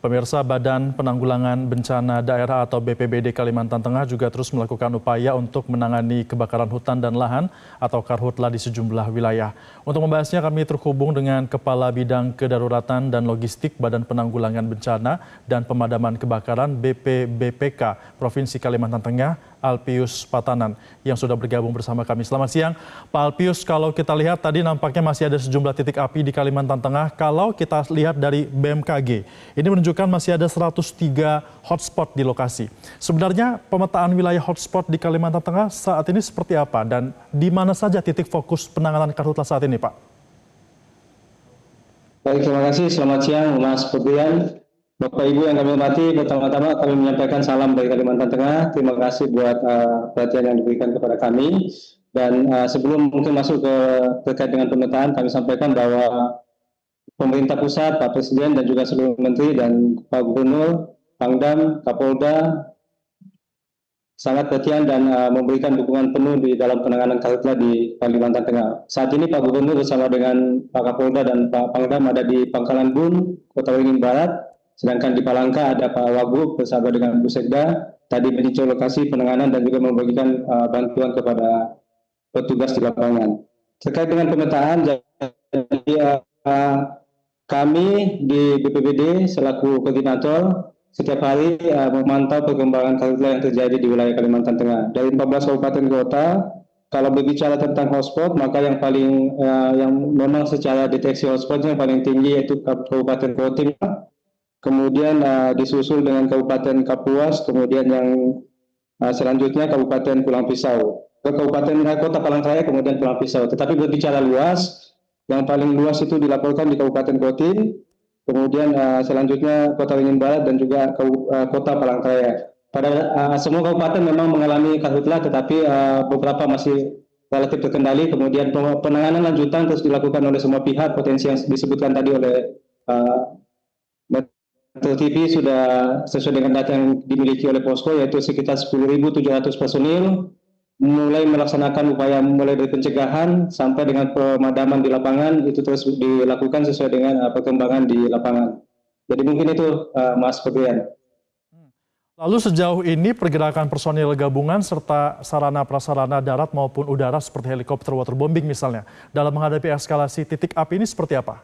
Pemirsa, Badan Penanggulangan Bencana Daerah atau BPBD Kalimantan Tengah juga terus melakukan upaya untuk menangani kebakaran hutan dan lahan atau karhutla di sejumlah wilayah. Untuk membahasnya kami terhubung dengan Kepala Bidang Kedaruratan dan Logistik Badan Penanggulangan Bencana dan Pemadaman Kebakaran BPBPK Provinsi Kalimantan Tengah, Alpius Patanan, yang sudah bergabung bersama kami. Selamat siang, Pak Alpius. Kalau kita lihat tadi nampaknya masih ada sejumlah titik api di Kalimantan Tengah. Kalau kita lihat dari BMKG, ini menunjukkan masih ada 103 hotspot di lokasi. Sebenarnya pemetaan wilayah hotspot di Kalimantan Tengah saat ini seperti apa dan di mana saja titik fokus penanganan karhutla saat ini, Pak? Baik, terima kasih. Selamat siang, Mas Febrian. Bapak Ibu yang kami hormati, pertama-tama kami menyampaikan salam dari Kalimantan Tengah. Terima kasih buat perhatian yang diberikan kepada kami. Dan sebelum mungkin masuk terkait dengan pemetaan, kami sampaikan bahwa pemerintah pusat, Pak Presiden dan juga seluruh menteri dan Pak Gubernur, Pangdam, Kapolda sangat perhatian dan memberikan dukungan penuh di dalam penanganan karhutla di Kalimantan Tengah. Saat ini Pak Gubernur bersama dengan Pak Kapolda dan Pak Pangdam ada di Pangkalan Bun, Kota Waringin Barat. Sedangkan di Palangka ada Pak Wagub bersama dengan Bu Sekda, tadi meninjau lokasi penanganan dan juga memberikan bantuan kepada petugas di lapangan. Terkait dengan pemetaan, jadi kami di BPBD selaku koordinator setiap hari memantau perkembangan karhutla yang terjadi di wilayah Kalimantan Tengah. Dari 14 kabupaten kota, kalau berbicara tentang hotspot, maka yang paling yang memang secara deteksi hotspotnya yang paling tinggi yaitu Kabupaten Kotim. Kemudian disusul dengan Kabupaten Kapuas, kemudian yang selanjutnya Kabupaten Pulang Pisau, Kabupaten Kota Palangkaraya, kemudian Pulang Pisau. Tetapi berbicara luas, yang paling luas itu dilaporkan di Kabupaten Kotim, kemudian selanjutnya Kota Waringin Barat dan juga Kota Palangkaraya. Pada semua kabupaten memang mengalami karhutla, tetapi beberapa masih relatif terkendali. Kemudian penanganan lanjutan terus dilakukan oleh semua pihak. Potensi yang disebutkan tadi oleh Metro TV sudah sesuai dengan data yang dimiliki oleh Posko, yaitu sekitar 10.700 personil, mulai melaksanakan upaya mulai dari pencegahan sampai dengan pemadaman di lapangan, itu terus dilakukan sesuai dengan perkembangan di lapangan. Jadi mungkin itu Mas Febrian. Lalu sejauh ini pergerakan personil gabungan serta sarana prasarana darat maupun udara seperti helikopter waterbombing misalnya, dalam menghadapi eskalasi titik api ini seperti apa?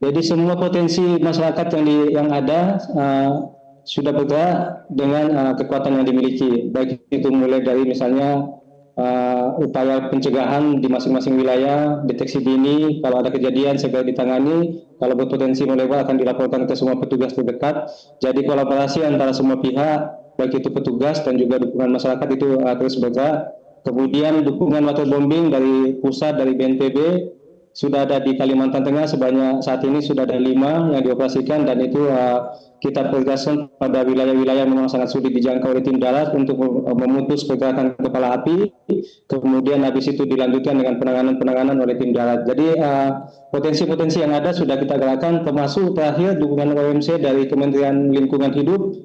Jadi semua potensi masyarakat yang ada sudah bergerak dengan kekuatan yang dimiliki, baik itu mulai dari misalnya upaya pencegahan di masing-masing wilayah, deteksi dini, kalau ada kejadian segera ditangani, kalau berpotensi melebar akan dilaporkan ke semua petugas terdekat. Jadi kolaborasi antara semua pihak, baik itu petugas dan juga dukungan masyarakat itu terus bergerak. Kemudian dukungan waterbombing dari pusat, dari BNPB, sudah ada di Kalimantan Tengah sebanyak saat ini sudah ada 5 yang dioperasikan, dan itu kita pergaskan pada wilayah-wilayah yang memang sangat sulit dijangkau oleh tim darat untuk memutus pergerakan kepala api. Kemudian habis itu dilanjutkan dengan penanganan oleh tim darat. Jadi potensi-potensi yang ada sudah kita gerakkan, termasuk terakhir dukungan OMC dari Kementerian Lingkungan Hidup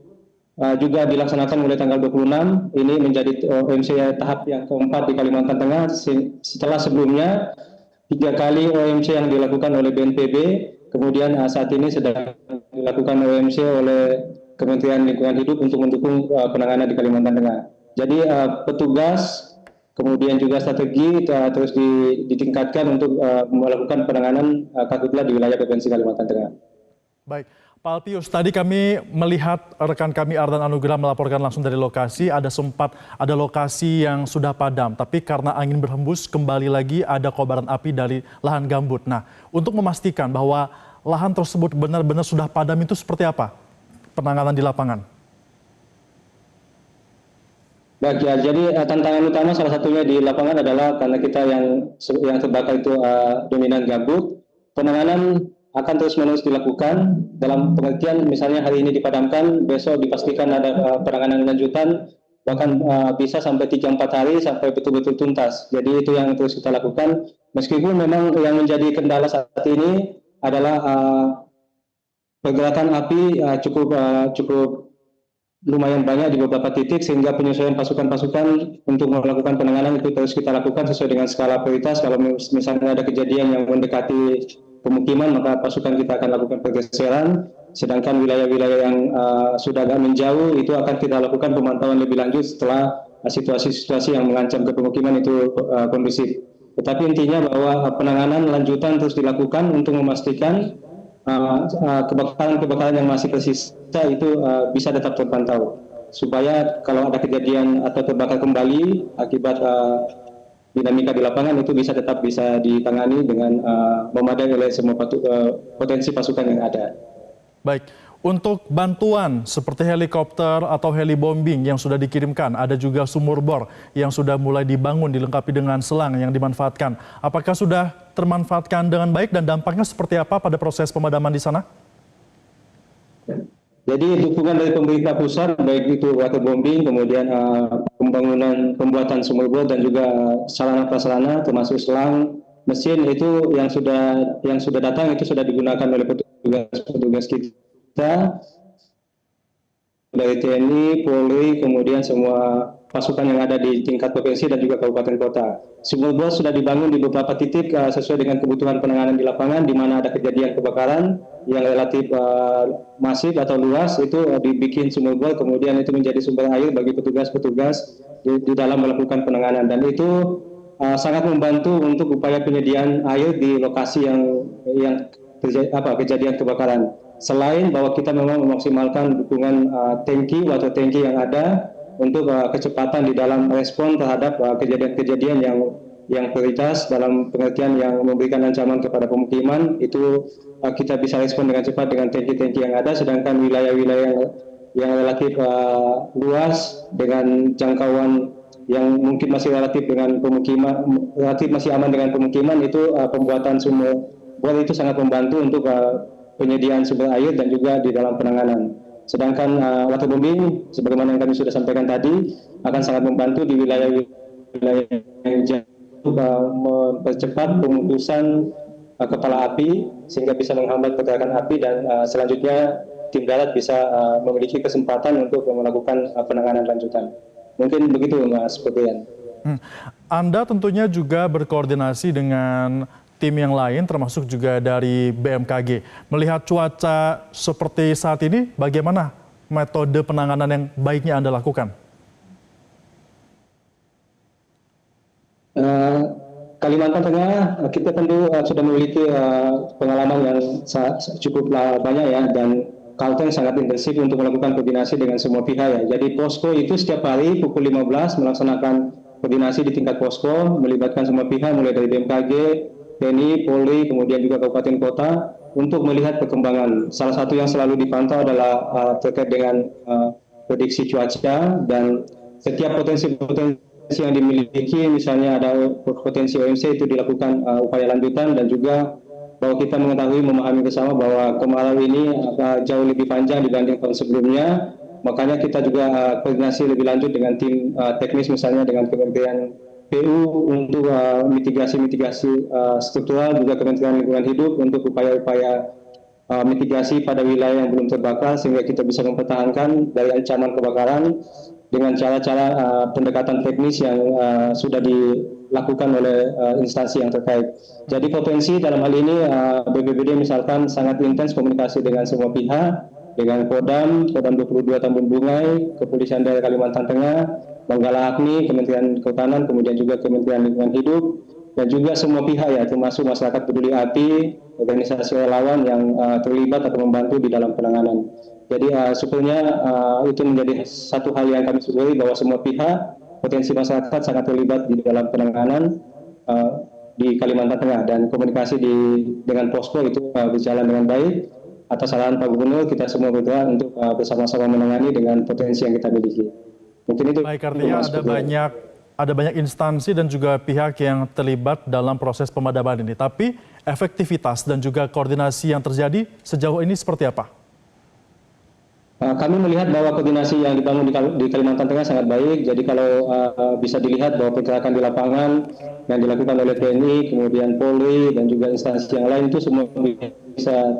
juga dilaksanakan mulai tanggal 26. Ini menjadi OMC tahap yang keempat di Kalimantan Tengah setelah sebelumnya 3 kali OMC yang dilakukan oleh BNPB, kemudian saat ini sedang dilakukan OMC oleh Kementerian Lingkungan Hidup untuk mendukung penanganan di Kalimantan Tengah. Jadi petugas, kemudian juga strategi terus ditingkatkan untuk melakukan penanganan karhutla di wilayah Provinsi Kalimantan Tengah. Baik. Pak Alpius, tadi kami melihat rekan kami Ardan Anugrah melaporkan langsung dari lokasi, ada lokasi yang sudah padam, tapi karena angin berhembus kembali lagi ada kobaran api dari lahan gambut. Nah, untuk memastikan bahwa lahan tersebut benar-benar sudah padam itu seperti apa penanganan di lapangan? Baik ya, jadi tantangan utama salah satunya di lapangan adalah karena kita yang terbakar itu dominan gambut, penanganan akan terus-menerus dilakukan dalam pengertian misalnya hari ini dipadamkan, besok dipastikan ada penanganan lanjutan, bahkan bisa sampai 3-4 hari sampai betul-betul tuntas. Jadi itu yang terus kita lakukan, meskipun memang yang menjadi kendala saat ini adalah pergerakan api cukup lumayan banyak di beberapa titik, sehingga penyesuaian pasukan-pasukan untuk melakukan penanganan itu terus kita lakukan sesuai dengan skala prioritas. Kalau misalnya ada kejadian yang mendekati pemukiman, maka pasukan kita akan lakukan pergeseran. Sedangkan wilayah-wilayah yang sudah agak menjauh itu akan kita lakukan pemantauan lebih lanjut setelah situasi-situasi yang mengancam ke pemukiman itu kondusif. Tetapi intinya bahwa penanganan lanjutan terus dilakukan untuk memastikan kebakaran-kebakaran yang masih tersisa itu bisa tetap terpantau, supaya kalau ada kejadian atau terbakar kembali akibat dinamika di lapangan itu tetap bisa ditangani dengan memadai oleh semua potensi pasukan yang ada. Baik, untuk bantuan seperti helikopter atau helibombing yang sudah dikirimkan, ada juga sumur bor yang sudah mulai dibangun dilengkapi dengan selang yang dimanfaatkan. Apakah sudah termanfaatkan dengan baik dan dampaknya seperti apa pada proses pemadaman di sana? Jadi dukungan dari pemerintah pusat, baik itu waterbombing, kemudian pembuatan sumur bor dan juga sarana prasarana termasuk selang, mesin itu yang sudah datang itu sudah digunakan oleh petugas kita dari TNI, Polri, kemudian semua pasukan yang ada di tingkat provinsi dan juga kabupaten kota. Sumur bor sudah dibangun di beberapa titik sesuai dengan kebutuhan penanganan di lapangan, di mana ada kejadian kebakaran yang relatif masif atau luas, itu dibikin sumur bor, kemudian itu menjadi sumber air bagi petugas-petugas di dalam melakukan penanganan, dan itu sangat membantu untuk upaya penyediaan air di lokasi yang kejadian kebakaran. Selain bahwa kita memang memaksimalkan dukungan water tanki yang ada untuk kecepatan di dalam respon terhadap kejadian-kejadian yang prioritas dalam pengertian yang memberikan ancaman kepada pemukiman, itu kita bisa respon dengan cepat dengan tanki-tanki yang ada. Sedangkan wilayah-wilayah yang relatif luas dengan jangkauan yang mungkin masih relatif masih aman dengan pemukiman, itu pembuatan sumur bor itu sangat membantu untuk penyediaan sumber air dan juga di dalam penanganan. Sedangkan waterbombing, sebagaimana yang kami sudah sampaikan tadi, akan sangat membantu di wilayah-wilayah yang jauh, mempercepat pemutusan kepala api sehingga bisa menghambat pergerakan api, dan selanjutnya tim darat bisa memiliki kesempatan untuk melakukan penanganan lanjutan. Mungkin begitu, Mas Febrian. Anda tentunya juga berkoordinasi dengan tim yang lain, termasuk juga dari BMKG. Melihat cuaca seperti saat ini, bagaimana metode penanganan yang baiknya Anda lakukan? Kalimantan Tengah, kita tentu sudah memiliki pengalaman yang cukup banyak ya, dan Kalteng sangat intensif untuk melakukan koordinasi dengan semua pihak ya. Jadi posko itu setiap hari pukul 15 melaksanakan koordinasi di tingkat posko, melibatkan semua pihak mulai dari BMKG, TNI, Polri, kemudian juga kabupaten kota untuk melihat perkembangan. Salah satu yang selalu dipantau adalah terkait dengan prediksi cuaca, dan setiap potensi yang dimiliki, misalnya ada potensi OMC, itu dilakukan upaya lanjutan, dan juga bahwa kita memahami bersama bahwa kemarau ini jauh lebih panjang dibanding tahun sebelumnya. Makanya kita juga koordinasi lebih lanjut dengan tim teknis, misalnya dengan Kementerian PU untuk mitigasi struktural, juga Kementerian Lingkungan Hidup untuk upaya-upaya mitigasi pada wilayah yang belum terbakar, sehingga kita bisa mempertahankan dari ancaman kebakaran dengan cara-cara pendekatan teknis yang sudah dilakukan oleh instansi yang terkait. Jadi potensi dalam hal ini BPBD misalkan sangat intens komunikasi dengan semua pihak, dengan Kodam 22 Tambun Bungai, Kepolisian Daerah Kalimantan Tengah, Manggala Agni, Kementerian Kehutanan, kemudian juga Kementerian Lingkungan Hidup, dan juga semua pihak ya, termasuk masyarakat peduli api, organisasi relawan yang terlibat atau membantu di dalam penanganan. Jadi sebetulnya itu menjadi satu hal yang kami syukuri, bahwa semua pihak, potensi masyarakat sangat terlibat di dalam penanganan di Kalimantan Tengah, dan komunikasi dengan posko itu berjalan dengan baik. Atas arahan Pak Gubernur, kita semua bergerak untuk bersama-sama menangani dengan potensi yang kita miliki. Mungkin itu. Baik, artinya ada banyak instansi dan juga pihak yang terlibat dalam proses pemadaman ini. Tapi efektivitas dan juga koordinasi yang terjadi sejauh ini seperti apa? Kami melihat bahwa koordinasi yang dibangun di Kalimantan Tengah sangat baik. Jadi kalau bisa dilihat bahwa pergerakan di lapangan yang dilakukan oleh TNI, kemudian Polri, dan juga instansi yang lain, itu semua bisa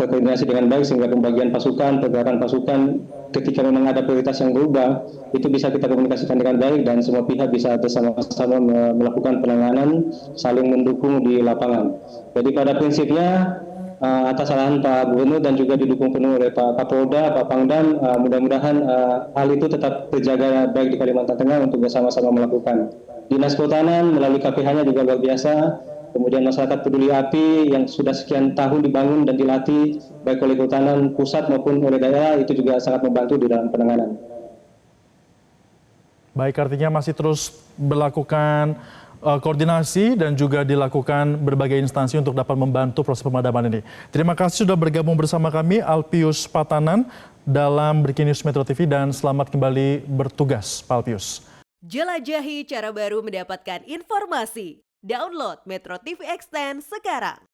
terkoordinasi dengan baik sehingga pembagian pasukan, pergerakan pasukan ketika memang ada prioritas yang berubah itu bisa kita komunikasikan dengan baik dan semua pihak bisa bersama-sama melakukan penanganan saling mendukung di lapangan. Jadi pada prinsipnya atas arahan Pak Gubernur dan juga didukung penuh oleh Pak Kapolda, Pak Pangdam, mudah-mudahan hal itu tetap terjaga baik di Kalimantan Tengah untuk bersama-sama melakukan. Dinas Kehutanan melalui KPH-nya juga luar biasa, kemudian masyarakat peduli api yang sudah sekian tahun dibangun dan dilatih baik oleh Kehutanan pusat maupun oleh daerah itu juga sangat membantu di dalam penanganan. Baik, artinya masih terus berlakukan koordinasi dan juga dilakukan berbagai instansi untuk dapat membantu proses pemadaman ini. Terima kasih sudah bergabung bersama kami, Alpius Patanan, dalam Breaking News Metro TV dan selamat kembali bertugas, Pak Alpius. Jelajahi cara baru mendapatkan informasi. Download Metro TV Extend sekarang.